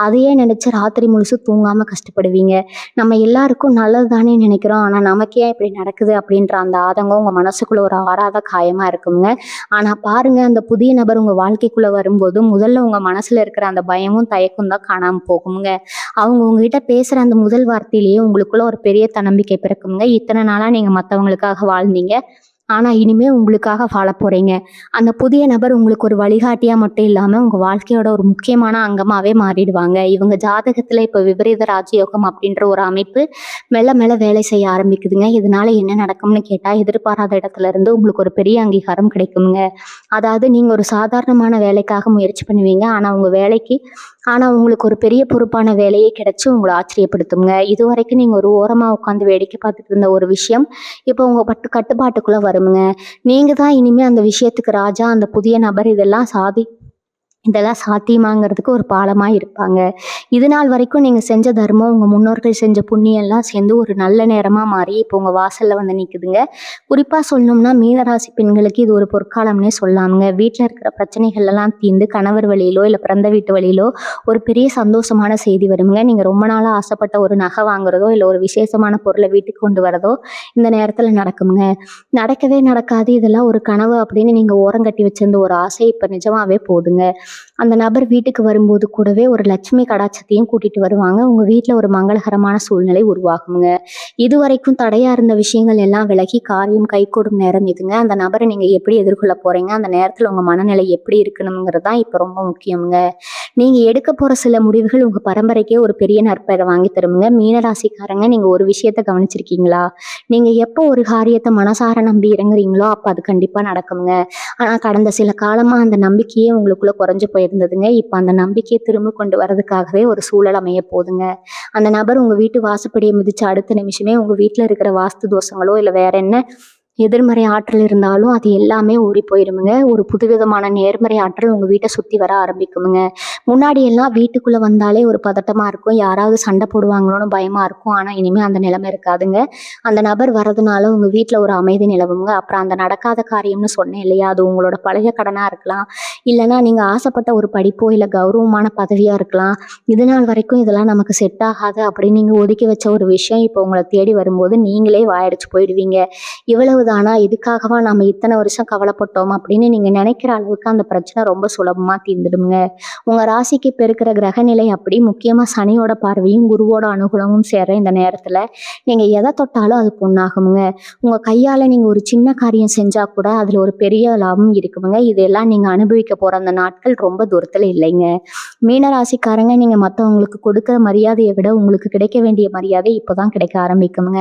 அதையே நினைச்சு ராத்திரி முழுசும் தூங்காம கஷ்டப்படுவீங்க. நம்ம எல்லாருக்கும் நல்லது தானே நினைக்கிறோம். ஆனா நமக்கு ஏன் இப்படி நடக்குது அப்படின்ற அந்த ஆதங்கம் உங்க மனசுக்குள்ள ஒரு ஆறாத காயமா இருக்குங்க. ஆனா பாருங்க, அந்த புதிய நபர் உங்க வாழ்க்கைக்குள்ள வரும்போது முதல்ல உங்க மனசுல இருக்கிற அந்த பயமும் தயக்கம் தான் காணாம போகுங்க. அவங்க உங்ககிட்ட பேசுற அந்த முதல் வார்த்தையிலேயே உங்களுக்குள்ள ஒரு பெரிய தன்னம்பிக்கை பிறக்குங்க. இத்தனை நாளா நீங்க மத்தவங்களுக்காக வாழ்ந்தீங்க. ஆனா இனிமே உங்களுக்காக வாழப் போறீங்க. அந்த புதிய நபர் உங்களுக்கு ஒரு வழிகாட்டியா மட்டும் இல்லாம உங்க வாழ்க்கையோட ஒரு முக்கியமான அங்கமாவே மாறிடுவாங்க. இவங்க ஜாதகத்துல இப்ப விபரீத ராஜயோகம் அப்படின்ற ஒரு அமைப்பு மெல்ல மெல்ல வேலை செய்ய ஆரம்பிக்குதுங்க. இதனால என்ன நடக்கும்னு கேட்டா, எதிர்பாராத இடத்துல இருந்து உங்களுக்கு ஒரு பெரிய அங்கீகாரம் கிடைக்குங்க. அதாவது நீங்க ஒரு சாதாரணமான வேலைக்காக முயற்சி பண்ணுவீங்க. ஆனா உங்களுக்கு ஒரு பெரிய பொறுப்பான வேலையே கிடைச்சு உங்கள ஆச்சரியப்படுத்துங்க. இதுவரைக்கும் நீங்க ஒரு ஓரமா உட்காந்து வேடிக்கை பார்த்துட்டு இருந்த ஒரு விஷயம், இப்போ உங்க கட்டுப்பாட்டுக்குள்ள வருமுங்க. நீங்க தான் இனிமே அந்த விஷயத்துக்கு ராஜா. அந்த புதிய நபர் இதெல்லாம் சாத்தியமாங்கிறதுக்கு ஒரு பாலமா இருப்பாங்க. இது நாள் வரைக்கும் நீங்க செஞ்ச தர்மம், உங்க முன்னோர்கள் செஞ்ச புண்ணியம் எல்லாம் சேர்ந்து ஒரு நல்ல நேரமா மாறி இப்போ உங்க வாசல்ல வந்து நிக்குதுங்க. குறிப்பா சொல்லணும்னா மீனராசி பெண்களுக்கு இது ஒரு பொற்காலம்னே சொல்லலாமுங்க. வீட்ல இருக்கிற பிரச்சனைகள் எல்லாம் தீர்ந்து கணவர் வழியிலோ இல்ல பிறந்த வீட்டு வழியிலோ ஒரு பெரிய சந்தோஷமான செய்தி வருமுங்க. நீங்க ரொம்ப நாளா ஆசைப்பட்ட ஒரு நகை வாங்குறதோ இல்ல ஒரு விசேஷமான பொருளை வீட்டுக்கு கொண்டு வரதோ இந்த நேரத்துல நடக்குமுங்க. நடக்கவே நடக்காது, இதெல்லாம் ஒரு கனவு அப்படின்னு நீங்க ஓரங்கட்டி வச்சிருந்த ஒரு ஆசை இப்ப நிஜமாவே போகுதுங்க. அந்த நபர் வீட்டுக்கு வரும்போது கூடவே ஒரு லட்சுமி கடாட்சத்தையும் கூட்டிட்டு வருவாங்க. உங்க வீட்ல ஒரு மங்களகரமான சூழ்நிலை உருவாகுங்க. இதுவரைக்கும் தடையா இருந்த விஷயங்கள் எல்லாம் விலகி காரியம் கைகூடும் நேரம் இதுங்க. அந்த நபரை நீங்க எப்படி எதிர்கொள்ள போறீங்க, அந்த நேரத்துல உங்க மனநிலை எப்படி இருக்கணுங்கிறது தான் இப்ப ரொம்ப முக்கியம்ங்க. நீங்க எடுக்க போற சில முடிவுகள் உங்க பரம்பரைக்கே ஒரு பெரிய நற்பெயரை வாங்கி தருமுங்க. மீனராசிக்காரங்க நீங்க ஒரு விஷயத்த கவனிச்சிருக்கீங்களா? நீங்க எப்போ ஒரு காரியத்தை மனசார நம்பி இறங்குறீங்களோ அப்ப அது கண்டிப்பா நடக்குங்க. ஆனா கடந்த சில காலமா அந்த நம்பிக்கையே உங்களுக்குள்ள குறைஞ்சு போயிருந்ததுங்க. இப்ப அந்த நம்பிக்கையை திரும்ப கொண்டு வர்றதுக்காகவே ஒரு சூழல் அமைய போகுதுங்க. அந்த நபர் உங்க வீட்டு வாசப்படியை மிதிச்ச அடுத்த நிமிஷமே உங்க வீட்டுல இருக்கிற வாஸ்து தோஷங்களோ இல்ல வேற என்ன எதிர்மறை ஆற்றல் இருந்தாலும் அது எல்லாமே ஓடி போயிருமுங்க. ஒரு புதுவிதமான நேர்மறை ஆற்றல் உங்க வீட்டை சுத்தி வர ஆரம்பிக்குமுங்க. முன்னாடி எல்லாம் வீட்டுக்குள்ள வந்தாலே ஒரு பதட்டமா இருக்கும். யாராவது சண்டை போடுவாங்களோன்னு பயமா இருக்கும். ஆனா இனிமே அந்த நிலைமை இருக்காதுங்க. அந்த நபர் வர்றதுனால உங்க வீட்டுல ஒரு அமைதி நிலவுங்க. அப்புறம் அந்த நடக்காத காரியம்னு சொன்னேன் இல்லையா, அது உங்களோட பழைய கடனா இருக்கலாம். இல்லைன்னா நீங்க ஆசைப்பட்ட ஒரு படிப்போ இல்ல கௌரவமான பதவியா இருக்கலாம். இது நாள் வரைக்கும் இதெல்லாம் நமக்கு செட் ஆகாது அப்படின்னு நீங்க ஒதுக்கி வச்ச ஒரு விஷயம் இப்போ உங்களை தேடி வரும்போது நீங்களே வாயடிச்சு போயிடுவீங்க. இவ்வளவுதானா, இதுக்காகவா நாம இத்தனை வருஷம் கவலைப்பட்டோம் அப்படின்னு நீங்க நினைக்கிற அளவுக்கு அந்த பிரச்சனை ரொம்ப சுலபமா தீர்ந்துடுங்க. உங்க ராசிக்கு இப்ப இருக்கிற கிரகநிலை அப்படி, முக்கியமா சனியோட பார்வையும் குருவோட அனுகூலமும் சேர இந்த நேரத்துல நீங்க எதை தொட்டாலும் அது பொண்ணாகுங்க. உங்க கையால நீங்க ஒரு சின்ன காரியம் செஞ்சா கூட அதுல ஒரு பெரிய லாபம் இருக்குங்க. இதெல்லாம் நீங்க அனுபவிக்க போற அந்த நாட்கள் ரொம்ப தூரத்துல இல்லைங்க. மீனராசிக்காரங்க நீங்க மத்தவங்களுக்கு கொடுக்கிற மரியாதையை விட உங்களுக்கு கிடைக்க வேண்டிய மரியாதை இப்பதான் கிடைக்க ஆரம்பிக்குங்க.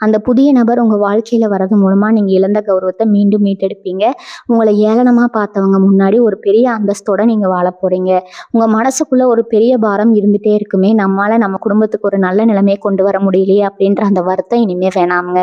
அந்த புதிய நபர் உங்க வாழ்க்கையில வர்றது மூலமா நீங்க இழந்த கௌரவத்தை மீண்டும் மீட்டெடுப்பீங்க. உங்களை ஏளனமா பார்த்தவங்க முன்னாடி ஒரு பெரிய அந்தஸ்தோட நீங்க வாழ போறீங்க. உங்க மனசுக்குள்ள ஒரு பெரிய பாரம் இருந்துட்டே இருக்குமே, நம்மால நம்ம குடும்பத்துக்கு ஒரு நல்ல நிலைமையை கொண்டு வர முடியலையே அப்படின்ற அந்த வருத்தம் இனிமே வேணாமுங்க.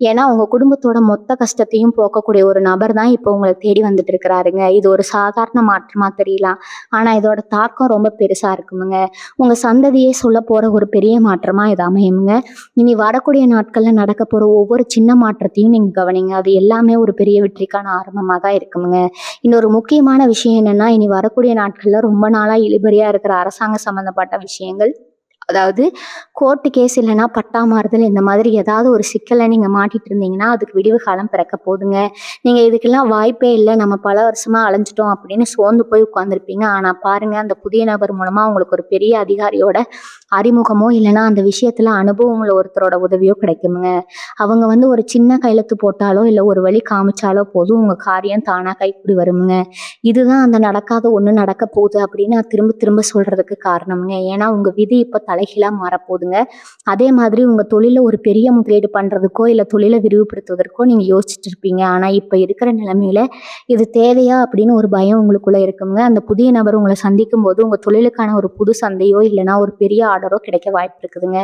ஏன்னா உங்க குடும்பத்தோட மொத்த கஷ்டத்தையும் போக்கக்கூடிய ஒரு நபர் தான் இப்போ உங்களை தேடி வந்துட்டு இருக்கிறாருங்க. இது ஒரு சாதாரண மாற்றமா தெரியலாம். ஆனா இதோட தாக்கம் ரொம்ப பெருசா இருக்குமுங்க. உங்க சந்ததியே சொல்ல போற ஒரு பெரிய மாற்றமா இது அமையுங்க. இனி வரக்கூடிய நாட்கள்ல நடக்க போற ஒவ்வொரு சின்ன மாற்றத்தையும் நீங்க கவனிங்க. அது எல்லாமே ஒரு பெரிய வெற்றிக்கான ஆரம்பமா தான் இருக்குமுங்க. இன்னொரு முக்கியமான விஷயம் என்னன்னா, இனி வரக்கூடிய நாட்கள்ல ரொம்ப நாளா இழுபறியா இருக்கிற அரசாங்க சம்பந்தப்பட்ட விஷயங்கள், அதாவது கோர்ட்டு கேஸ் இல்லைன்னா பட்டா மாறுதல் இந்த மாதிரி ஏதாவது ஒரு சிக்கலை நீங்க மாட்டிட்டு இருந்தீங்கன்னா அதுக்கு விடிவு காலம் பிறக்க போகுதுங்க. நீங்க இதுக்கெல்லாம் வாய்ப்பே இல்லை, நம்ம பல வருஷமா அலைஞ்சிட்டோம் அப்படின்னு சோர்ந்து போய் உட்கார்ந்துருப்பீங்க. ஆனா பாருங்க, அந்த புதிய நபர் மூலமா உங்களுக்கு ஒரு பெரிய அதிகாரியோட அறிமுகமோ இல்லைன்னா அந்த விஷயத்துல அனுபவம் உள்ள ஒருத்தரோட உதவியோ கிடைக்குமுங்க. அவங்க வந்து ஒரு சின்ன கையெழுத்து போட்டாலோ இல்ல ஒரு வழி காமிச்சாலோ போதும், உங்க காரியம் தானா கைக்கூடி வருமுங்க. இதுதான் அந்த நடக்காத ஒண்ணு நடக்க போகுது அப்படின்னு நான் திரும்ப திரும்ப சொல்றதுக்கு காரணமுங்க. ஏன்னா உங்க விதி இப்ப தலைகீழா மாறப்போகுதுங்க. அதே மாதிரி உங்க தொழில ஒரு பெரிய முதலீடு பண்றதுக்கோ இல்ல தொழிலை விரிவுபடுத்துவதற்கோ நீங்க யோசிச்சுட்டு இருப்பீங்க. ஆனா இப்ப இருக்கிற நிலைமையில இது தேவையா அப்படின்னு ஒரு பயம் உங்களுக்குள்ள இருக்குங்க. அந்த புதிய நபர் உங்களை சந்திக்கும் போது உங்க தொழிலுக்கான ஒரு புது சந்தையோ இல்லைன்னா ஒரு பெரிய ஆர்டரோ கிடைக்க வாய்ப்பு இருக்குதுங்க.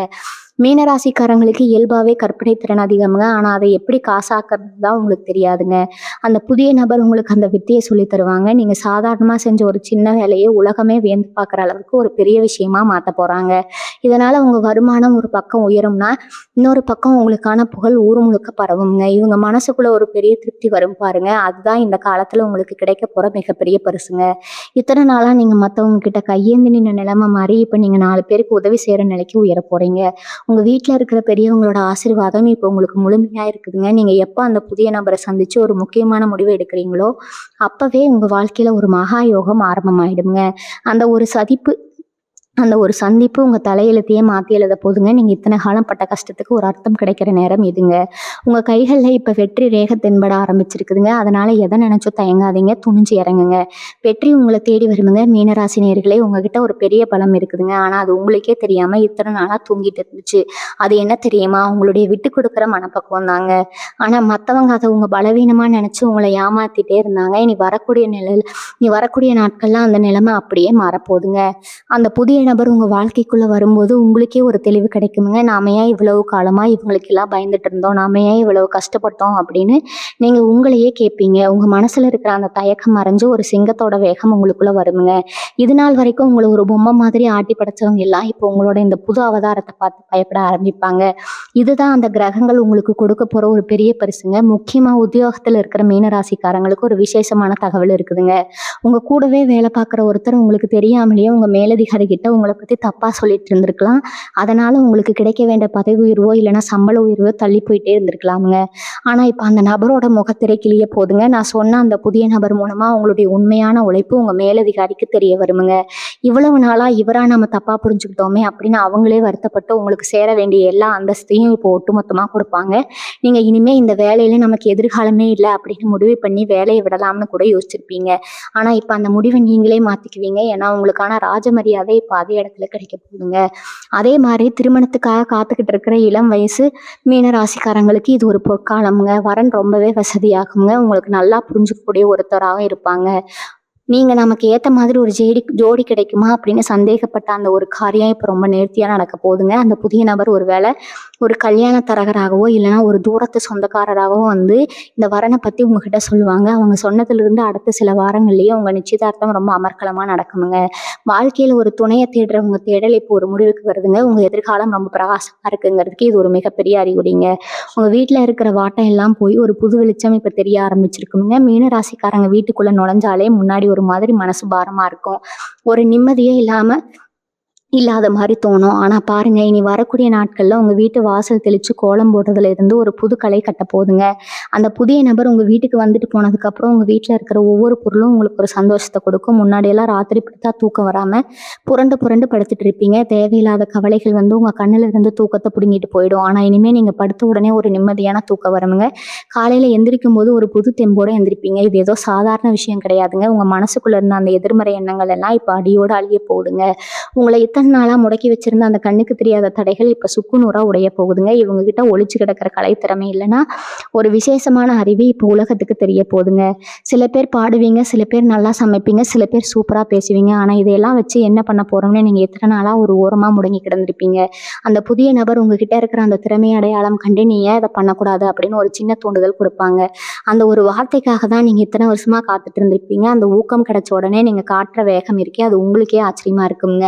மீனராசிக்காரங்களுக்கு இயல்பாவே கற்பனை திறன் அதிகம்ங்க. ஆனா அதை எப்படி காசாக்குறது தான் உங்களுக்கு தெரியாதுங்க. அந்த புதிய நபர் உங்களுக்கு அந்த வித்தைய சொல்லி தருவாங்க. நீங்க சாதாரணமா செஞ்ச ஒரு சின்ன வேலையை உலகமே வியந்து பார்க்குற அளவுக்கு ஒரு பெரிய விஷயமா மாத்தப் போறாங்க. இதனால உங்க வருமானம் ஒரு பக்கம் உயரும்னா, இன்னொரு பக்கம் உங்களுக்கான புகழ் ஊர் முழுக்க பரவுங்க. இவங்க மனசுக்குள்ள ஒரு பெரிய திருப்தி வரும் பாருங்க. அதுதான் இந்த காலத்துல உங்களுக்கு கிடைக்கப் போற மிகப்பெரிய பரிசுங்க. இத்தனை நாளா நீங்க மத்தவங்க கிட்ட கையேந்தி நின்ன நிலைமை மாறி இப்ப நீங்க 4 பேருக்கு உதவி செய்யற நிலைக்கு உயரப் போறீங்க. உங்க வீட்ல இருக்கிற பெரியவங்களோட ஆசீர்வாதம் இப்போ உங்களுக்கு முழுமையா இருக்குதுங்க. நீங்க எப்ப அந்த புதிய நபரை சந்திச்சு ஒரு முக்கியமான முடிவு எடுக்கிறீங்களோ, அப்பவே உங்க வாழ்க்கையில ஒரு மகா யோகம் ஆரம்பமாயிடுங்க. அந்த ஒரு சதிப்பு அந்த ஒரு சந்திப்பு உங்க தலையெழுத்தையே மாத்தி எழுத போதுங்க. நீங்க இத்தனை காலம் பட்ட கஷ்டத்துக்கு ஒரு அர்த்தம் கிடைக்கிற நேரம் இதுங்க. உங்க கைகள்ல இப்ப வெற்றி ரேகை தென்பட ஆரம்பிச்சிருக்குதுங்க. அதனால எதை நினைச்சும் தயங்காதீங்க, துணிஞ்சு இறங்குங்க. வெற்றி உங்களை தேடி வருமுங்க. மீனராசி நேயர்களே, உங்ககிட்ட ஒரு பெரிய பலம் இருக்குதுங்க. ஆனா அது உங்களுக்கே தெரியாம இத்தனை நாளா தூங்கிட்டு இருந்துச்சு. அது என்ன தெரியுமா? உங்களுடைய விட்டு கொடுக்குற மனப்பக்குவம் தாங்க. ஆனா மத்தவங்க அதை உங்க பலவீனமா நினைச்சு உங்களை ஏமாத்திட்டே இருந்தாங்க. இனி வரக்கூடிய நாட்கள்ல அந்த நிலைமை அப்படியே மாறப்போகுதுங்க. அந்த புதிய நபர் உங்க வாழ்க்கைக்குள்ள வரும்போது உங்களுக்கே ஒரு தெளிவு கிடைக்குமுங்க. நாம ஏன் இவ்வளவு காலமா இவங்களுக்கெல்லாம் பயந்துட்டு இருந்தோம், நாம ஏன் இவ்வளவு கஷ்டப்பட்டோம் அப்படின்னு நீங்க உங்களையே கேட்பீங்க. உங்க மனசுல இருக்கிற அந்த தயக்கம் மறைஞ்சு ஒரு சிங்கத்தோட வேகம் உங்களுக்குள்ள வருமுங்க. இது நாள் வரைக்கும் உங்களை ஒரு பொம்மை மாதிரி ஆட்டி படைச்சவங்க எல்லாம் இப்போ உங்களோட இந்த புது அவதாரத்தை பார்த்து பயப்பட ஆரம்பிப்பாங்க. இதுதான் அந்த கிரகங்கள் உங்களுக்கு கொடுக்க போற ஒரு பெரிய பரிசுங்க. முக்கியமா உத்தியோகத்துல இருக்கிற மீனராசிக்காரங்களுக்கு ஒரு விசேஷமான தகவல் இருக்குதுங்க. உங்க கூடவே வேலை பார்க்குற ஒருத்தர் உங்களுக்கு தெரியாமலேயே உங்க மேலதிகாரி கிட்ட உங்களை பத்தி தப்பா சொல்லிட்டு இருந்திருக்கலாம். அதனால உங்களுக்கு கிடைக்க வேண்டிய பதவி உயர்வோ இல்லைன்னா சம்பள உயர்வோ தள்ளி போயிட்டே இருந்திருக்கலாமுங்க. ஆனா இப்ப அந்த நபரோட முகத்திரை கிளிய போதுங்க. நான் சொன்ன அந்த புதிய நபர் மூலமா உங்களுடைய உண்மையான உழைப்பு உங்க மேலதிகாரிக்கு தெரிய வருமுங்க. இவ்வளவு நாளா இவரா நம்ம தப்பா புரிஞ்சுக்கிட்டோமே அப்படின்னு அவங்களே வருத்தப்பட்டு உங்களுக்கு சேர வேண்டிய எல்லா அந்தஸ்தையும் இப்போ ஒட்டுமொத்தமா கொடுப்பாங்க. நீங்க இனிமே இந்த வேலையில நமக்கு எதிர்காலமே இல்லை அப்படின்னு முடிவு பண்ணி வேலையை விடலாம்னு கூட யோசிச்சிருப்பீங்க. ஆனா இப்ப அந்த முடிவை நீங்களே மாத்திக்குவீங்க. ஏன்னா உங்களுக்கான ராஜ மரியாதை இப்ப அதே இடத்துல கிடைக்க போகுதுங்க. அதே மாதிரி திருமணத்துக்காக காத்துக்கிட்டு இருக்கிற இளம் வயசு மீன ராசிக்காரங்களுக்கு இது ஒரு பொற்காலம்ங்க. வரன் ரொம்பவே வசதியாகுங்க. உங்களுக்கு நல்லா புரிஞ்சுக்கக்கூடிய ஒருத்தராகவும் இருப்பாங்க. நீங்க நமக்கு ஏத்த மாதிரி ஒரு ஜோடி கிடைக்குமா அப்படின்னு சந்தேகப்பட்ட அந்த ஒரு காரியம் இப்ப ரொம்ப நேர்த்தியா நடக்க போகுதுங்க. அந்த புதிய நபர் ஒருவேளை ஒரு கல்யாண தரகராகவோ இல்லைன்னா ஒரு தூரத்து சொந்தக்காரராகவோ வந்து இந்த வரனை பத்தி உங்ககிட்ட சொல்லுவாங்க. அவங்க சொன்னதுல இருந்து அடுத்த சில வாரங்கள்லயே உங்க நிச்சயதார்த்தம் ரொம்ப அமர்க்கலமா நடக்குமுங்க. வாழ்க்கையில ஒரு துணையை தேடுறவங்க தேடல் இப்போ ஒரு முடிவுக்கு வருதுங்க. உங்க எதிர்காலம் ரொம்ப பிரகாசமா இருக்குங்கிறதுக்கு இது ஒரு மிகப்பெரிய அறிகுறிங்க. உங்க வீட்டுல இருக்கிற வாட்டம் எல்லாம் போய் ஒரு புது வெளிச்சம் இப்ப தெரிய ஆரம்பிச்சிருக்குங்க. மீன ராசிக்காரங்க வீட்டுக்குள்ள நுழைஞ்சாலே முன்னாடி ஒரு மாதிரி மனசு பாரமா இருக்கும். ஒரு நிம்மதியே இல்லாத மாதிரி தோணும். ஆனா பாருங்க, இனி வரக்கூடிய நாட்கள்ல உங்க வீட்டு வாசல் தெளிச்சு கோலம் போடுறதுல இருந்து ஒரு புது கலை கட்ட போகுதுங்க. அந்த புதிய நபர் உங்க வீட்டுக்கு வந்துட்டு போனதுக்கு அப்புறம் உங்க வீட்டுல இருக்கிற ஒவ்வொரு பொருளும் உங்களுக்கு ஒரு சந்தோஷத்தை கொடுக்கும். முன்னாடி எல்லாம் ராத்திரி படுத்தா தூக்கம் வராம புரண்டு புரண்டு படுத்துட்டு இருப்பீங்க. தேவையில்லாத கவலைகள் வந்து உங்க கண்ணுல இருந்து தூக்கத்தை பிடுங்கிட்டு போயிடும். ஆனா இனிமே நீங்க படுத்த உடனே ஒரு நிம்மதியான தூக்கம் வருமுங்க. காலையில எந்திரிக்கும் போது ஒரு புது தெம்போட எந்திரிப்பீங்க. இது ஏதோ சாதாரண விஷயம் கிடையாதுங்க. உங்க மனசுக்குள்ள இருந்த அந்த எதிர்மறை எண்ணங்கள் எல்லாம் இப்ப அடியோட அழிய போகுதுங்க. உங்களை இத்தனை நாளா முடக்கி வச்சிருந்த அந்த கண்ணுக்கு தெரியாத தடைகள் இப்ப சுக்குநூறா உடைய போகுதுங்க. இவங்க கிட்ட ஒளிச்சு கிடக்கிற கலைத்திறமை இல்லைன்னா ஒரு விசேஷமான அறிவு இப்ப உலகத்துக்கு தெரிய போகுதுங்க. சில பேர் பாடுவீங்க, சில பேர் நல்லா சமைப்பீங்க, சில பேர் சூப்பரா பேசுவீங்க. ஆனா இதையெல்லாம் வச்சு என்ன பண்ண போறோம்னு நீங்க எத்தனை நாளா ஒரு ஓரமா முடங்கி கிடந்திருப்பீங்க. அந்த புதிய நபர் உங்ககிட்ட இருக்கிற அந்த திறமையை அடையாளம் கண்டு நீ ஏன் இதை பண்ணக்கூடாது அப்படின்னு ஒரு சின்ன தூண்டுதல் கொடுப்பாங்க. அந்த ஒரு வார்த்தைக்காக தான் நீங்க இத்தனை வருஷமா காத்துட்டு இருந்திருப்பீங்க. அந்த ஊக்கம் கிடைச்ச உடனே நீங்க காட்டுற வேகம் இருக்கே, அது உங்களுக்கே ஆச்சரியமா இருக்குங்க.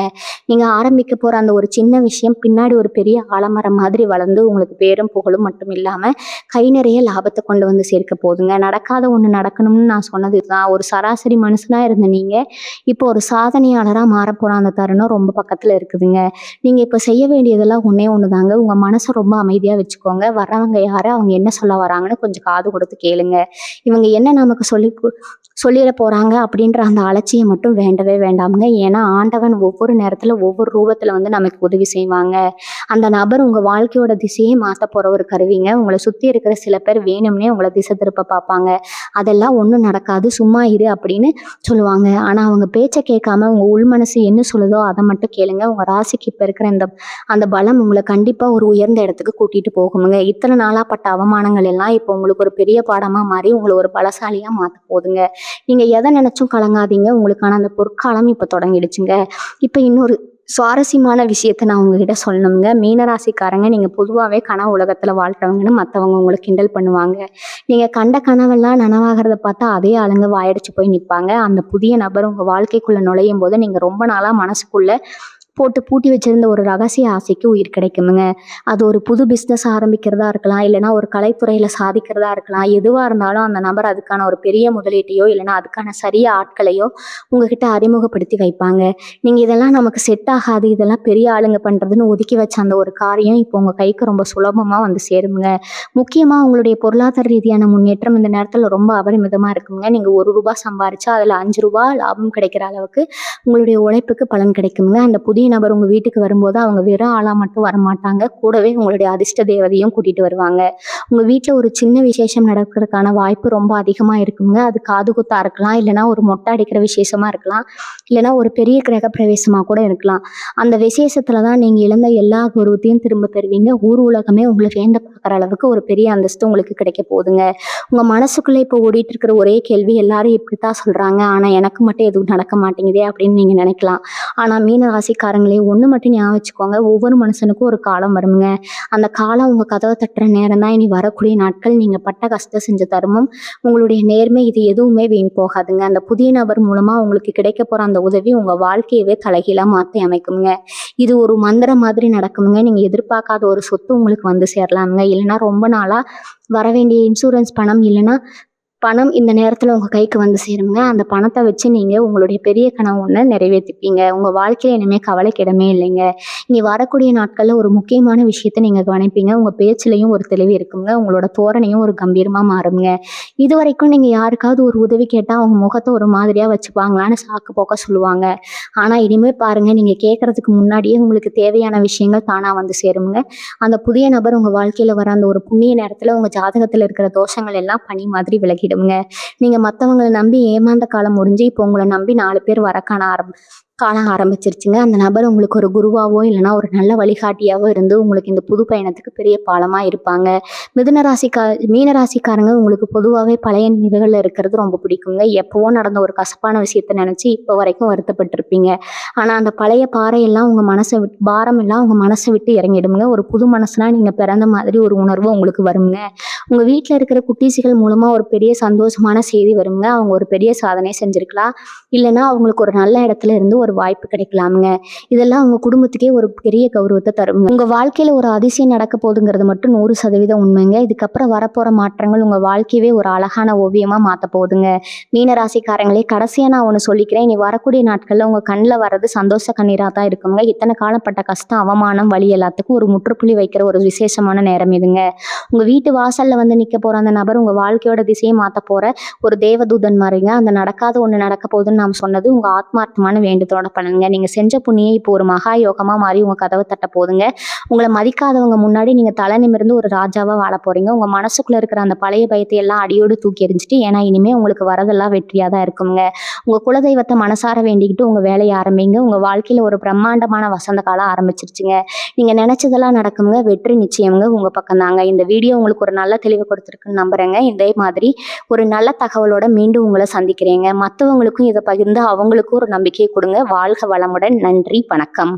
நீங்க ஆரம்பிக்க போற அந்த ஒரு சின்ன விஷயம் பின்னாடி ஒரு பெரிய ஆலமரம் மாதிரி வளர்ந்து உங்களுக்கு பேரும் புகழும் மட்டும் இல்லாம கை நிறைய லாபத்தை கொண்டு வந்து சேர்க்க போகுதுங்க. நடக்காத ஒண்ணு நடக்கணும்னு நான் சொன்னது இதுதான். ஒரு சராசரி மனுஷனா இருந்த நீங்க இப்போ ஒரு சாதனையாளரா மாறப்போற அந்த தருணம் ரொம்ப பக்கத்துல இருக்குதுங்க. நீங்க இப்ப செய்ய வேண்டியதெல்லாம் ஒண்ணே ஒண்ணுதாங்க. உங்க மனசை ரொம்ப அமைதியா வச்சுக்கோங்க. வர்றவங்க யாரு, அவங்க என்ன சொல்ல வராங்கன்னு கொஞ்சம் காது கொடுத்து கேளுங்க. இவங்க என்ன நமக்கு சொல்லிட போறாங்க அப்படின்ற அந்த அலட்சியம் மட்டும் வேண்டவே வேண்டாமுங்க. ஏன்னா ஆண்டவன் ஒவ்வொரு நேரத்துல ஒவ்வொரு ரூபத்துல வந்து நமக்கு உதவி செய்வாங்க. அந்த நபர் உங்க வாழ்க்கையோட திசையே மாத்த போற ஒரு கருவிங்க. உங்களை சுத்தி இருக்கிற சில பேர் வேணும்னே உங்களை திசை திருப்ப பார்ப்பாங்க. அதெல்லாம் ஒண்ணும் நடக்காது, சும்மா இரு அப்படின்னு சொல்லுவாங்க. ஆனா அவங்க பேச்சை கேட்காம உங்க உள் மனசு என்ன சொல்லுதோ அதை மட்டும் கேளுங்க. உங்க ராசிக்கு இப்ப இருக்கிற அந்த பலம் உங்களை கண்டிப்பா ஒரு உயர்ந்த இடத்துக்கு கூட்டிட்டு போகுமுங்க. இத்தனை நாளா பட்ட அவமானங்கள் எல்லாம் இப்போ உங்களுக்கு ஒரு பெரிய பாடமா மாறி உங்களை ஒரு பலசாலியா மாத்த போகுதுங்க. நீங்க எதை நினைச்சும் கலங்காதீங்க. உங்களுக்கான அந்த பொற்காலம் இப்ப தொடங்கிடுச்சுங்க. இப்ப சுவாரஸ்யமான விஷயத்த நான் உங்ககிட்ட சொல்லணுங்க. மீனராசிக்காரங்க நீங்க பொதுவாவே கனவு உலகத்துல வாழ்றவங்கன்னு மத்தவங்க உங்கள கிண்டல் பண்ணுவாங்க. நீங்க கண்ட கனவெல்லாம் நனவாகுறத பார்த்தா அதே ஆளுங்க வாயடிச்சு போய் நிப்பாங்க. அந்த புதிய நபர் உங்க வாழ்க்கைக்குள்ள நுழையும்போது நீங்க ரொம்ப நாளா மனசுக்குள்ள போட்டு பூட்டி வச்சிருந்த ஒரு ரகசிய ஆசைக்கு உயிர் கிடைக்குமுங்க. அது ஒரு புது பிஸ்னஸ் ஆரம்பிக்கிறதா இருக்கலாம், இல்லைன்னா ஒரு கலைத்துறையில சாதிக்கிறதா இருக்கலாம். எதுவா இருந்தாலும் அந்த நபர் அதுக்கான ஒரு பெரிய முதலீட்டையோ, இல்லைன்னா அதுக்கான சரிய ஆட்களையோ உங்ககிட்ட அறிமுகப்படுத்தி வைப்பாங்க. நீங்க இதெல்லாம் நமக்கு செட் ஆகாது, இதெல்லாம் பெரிய ஆளுங்க பண்றதுன்னு ஒதுக்கி வச்ச அந்த ஒரு காரியம் இப்போ உங்க கைக்கு ரொம்ப சுலபமா வந்து சேருமுங்க. முக்கியமா உங்களுடைய பொருளாதார ரீதியான முன்னேற்றம் இந்த நேரத்துல ரொம்ப அபரிமிதமா இருக்குங்க. நீங்க ₹1 சம்பாரிச்சா அதுல ₹5 லாபம் கிடைக்கிற அளவுக்கு உங்களுடைய உழைப்புக்கு பலன் கிடைக்குங்க. அந்த புதிய நபர் உங்க வீட்டுக்கு வரும்போது அவங்க வெறும் ஆளா மட்டும் வரமாட்டாங்க. கூடவே உங்களுடைய அதிர்ஷ்ட தேவதையும் கூட்டிட்டு வருவாங்க. உங்க வீட்ல ஒரு சின்ன விசேஷம் நடக்கிறதுக்கான வாய்ப்பு ரொம்ப அதிகமா இருக்குங்க. அது காது குத்தா இருக்கலாம், இல்லைன்னா ஒரு மொட்டை அடிக்கிற விசேஷமா இருக்கலாம், இல்லைன்னா ஒரு பெரிய கிரக பிரவேசமா கூட இருக்கலாம். அந்த விசேஷத்துல தான் நீங்க இழந்த எல்லா கௌரவத்தையும் திரும்ப பெறுவீங்க. ஊர் உலகமே உங்களை வேண்ட பார்க்குற அளவுக்கு ஒரு பெரிய அந்தஸ்து உங்களுக்கு கிடைக்க போகுதுங்க. உங்க மனசுக்குள்ள இப்போ ஓடிட்டு இருக்கிற ஒரே கேள்வி, எல்லாரும் இப்படித்தான் சொல்றாங்க, ஆனா எனக்கு மட்டும் எதுவும் நடக்க மாட்டேங்குதே அப்படின்னு நீங்க நினைக்கலாம். ஆனா மீன ராசிக்காரங்களே ஒண்ணு மட்டும் ஞாபகம் வச்சுக்கோங்க, ஒவ்வொரு மனுஷனுக்கும் ஒரு காலம் வருங்க. அந்த காலம் உங்க கதவை தட்டுற நேரம் தான் இனி வரக்கூடிய நாட்கள். நீங்க பட்ட கஷ்டம் செஞ்ச தருமம், உங்களுடைய நேர்மை, இது எதுவுமே வீண் போகாதுங்க. அந்த புதிய நபர் மூலமா உங்களுக்கு கிடைக்க போற அந்த உதவி உங்க வாழ்க்கையவே தலைகீழா மாத்தி அமைக்குங்க. இது ஒரு மந்திரம் மாதிரி நடக்குமுங்க. நீங்க எதிர்பார்க்காத ஒரு சொத்து உங்களுக்கு வந்து சேரலாமுங்க. இல்லைன்னா ரொம்ப நாளா வர வேண்டிய இன்சூரன்ஸ் பணம், இல்லைன்னா பணம் இந்த நேரத்துல உங்க கைக்கு வந்து சேருங்க. அந்த பணத்தை வச்சு நீங்க உங்களுடைய பெரிய கனவு ஒண்ண நிறைவேத்திப்பீங்க. உங்க வாழ்க்கையில இனிமே கவலைக்கு இடமே இல்லைங்க. இனி வரக்கூடிய நாட்கள்ல ஒரு முக்கியமான விஷயத்த நீங்க கவனிப்பீங்க. உங்க பேச்சுலயும் ஒரு தெளிவு இருக்குங்க. உங்களோட தோரணையும் ஒரு கம்பீரமா மாறுங்க. இதுவரைக்கும் நீங்க யாருக்காவது ஒரு உதவி கேட்டா அவங்க முகத்தை ஒரு மாதிரியா வச்சுப்பாங்களான்னு சாக்கு போக்க சொல்லுவாங்க. ஆனா இனிமே பாருங்க, நீங்க கேட்கறதுக்கு முன்னாடியே உங்களுக்கு தேவையான விஷயங்கள் தானா வந்து சேருங்க. அந்த புதிய நபர் உங்க வாழ்க்கையில வர அந்த ஒரு புண்ணிய நேரத்துல உங்க ஜாதகத்துல இருக்கிற தோஷங்கள் எல்லாம் பனி மாதிரி விலகிடுங்க. நீங்க மத்தவங்கள நம்பி ஏமாந்த காலம் முடிஞ்சு இப்போ உங்களை நம்பி 4 பேர் வர காண ஆரம்பிச்சிருச்சுங்க. அந்த நபர் உங்களுக்கு ஒரு குருவாவோ, இல்லைன்னா ஒரு நல்ல வழிகாட்டியாவோ இருந்து உங்களுக்கு இந்த புது பயணத்துக்கு பெரிய பாலமா இருப்பாங்க. மீனராசிக்காரங்க உங்களுக்கு பொதுவாகவே பழைய நினைவுகள்ல இருக்கிறது ரொம்ப பிடிக்குங்க. எப்பவோ நடந்த ஒரு கசப்பான விஷயத்த நினைச்சு இப்போ வரைக்கும் வருத்தப்பட்டிருப்பீங்க. ஆனா அந்த பழைய பாறையெல்லாம் உங்க மனசை விட்டு பாரம் எல்லாம் உங்க மனசை விட்டு இறங்கிடுங்க. ஒரு புது மனசுனா நீங்க பிறந்த மாதிரி ஒரு உணர்வு உங்களுக்கு வருங்க. உங்க வீட்டில் இருக்கிற குட்டீசிகள் மூலமா ஒரு பெரிய சந்தோஷமான செய்தி வருங்க. அவங்க ஒரு பெரிய சாதனை செஞ்சிருக்கலாம், இல்லைன்னா அவங்களுக்கு ஒரு நல்ல இடத்துல இருந்து ஒரு வாய்ப்பு கிடைக்கலாமுங்க. இதெல்லாம் உங்க குடும்பத்துக்கே ஒரு பெரிய கௌரவத்தை தருங்க. உங்க வாழ்க்கையில ஒரு அதிசயம் நடக்க போகுதுங்கிறது மட்டும் 100% உண்மைங்க. இதுக்கப்புறம் வரப்போற மாற்றங்கள் உங்க வாழ்க்கையவே ஒரு அழகான ஓவியமா மாத்த போகுதுங்க. மீனராசிக்காரங்களே, கடைசியா நான் ஒண்ணு சொல்லிக்கிறேன். இனி வரக்கூடிய நாட்கள்ல உங்க கண்ணில் வர்றது சந்தோஷ கண்ணீரா தான் இருக்குங்க. இத்தனை காலப்பட்ட கஷ்டம், அவமானம், வலி எல்லாத்துக்கும் ஒரு முற்றுப்புள்ளி வைக்கிற ஒரு விசேஷமான நேரம் இதுங்க. உங்க வீட்டு வாசல்ல வந்து நிக்க போற அந்த நபர் உங்க வாழ்க்கையோட திசையை மாத்த போற ஒரு தேவதூதன் மாதிரிங்க. அந்த நடக்காத ஒண்ணு நடக்க போகுதுன்னு நாம் சொன்னது உங்க ஆத்மார்த்தமான வேண்டுதலோட பண்ணுங்க. நீங்க செஞ்ச புண்ணியம் இப்போ ஒரு மகா யோகமா மாறி உங்க கதவை தட்ட போதுங்க. உங்களை மதிக்காதவங்க முன்னாடி நீங்க தலை நிமிர்ந்து ஒரு ராஜாவா வாழ போறீங்க. உங்க மனசுக்குள்ள இருக்கிற அந்த பழைய பயத்தை எல்லாம் அடியோடு தூக்கி எறிஞ்சிட்டு, ஏன்னா இனிமே உங்களுக்கு வரதெல்லாம் வெற்றியா தான் இருக்குங்க. உங்க குலதெய்வத்தை மனசார வேண்டிக்கிட்டு உங்க வேலையை ஆரம்பிங்க. உங்க வாழ்க்கையில ஒரு பிரம்மாண்டமான வசந்த காலம் ஆரம்பிச்சிருச்சுங்க. நீங்க நினைச்சதெல்லாம் நடக்குங்க. வெற்றி நிச்சயம்ங்க உங்க பக்கம் தாங்க. இந்த வீடியோ உங்களுக்கு ஒரு நல்ல தெளிவு கொடுத்துருக்குன்னு நம்புறேங்க. இதே மாதிரி ஒரு நல்ல தகவலோட மீண்டும் உங்களை சந்திக்கிறேங்க. மற்றவங்களுக்கும் இதை பகிர்ந்து அவங்களுக்கும் ஒரு நம்பிக்கையை கொடுங்க. வாழ்க வளமுடன். நன்றி, வணக்கம்.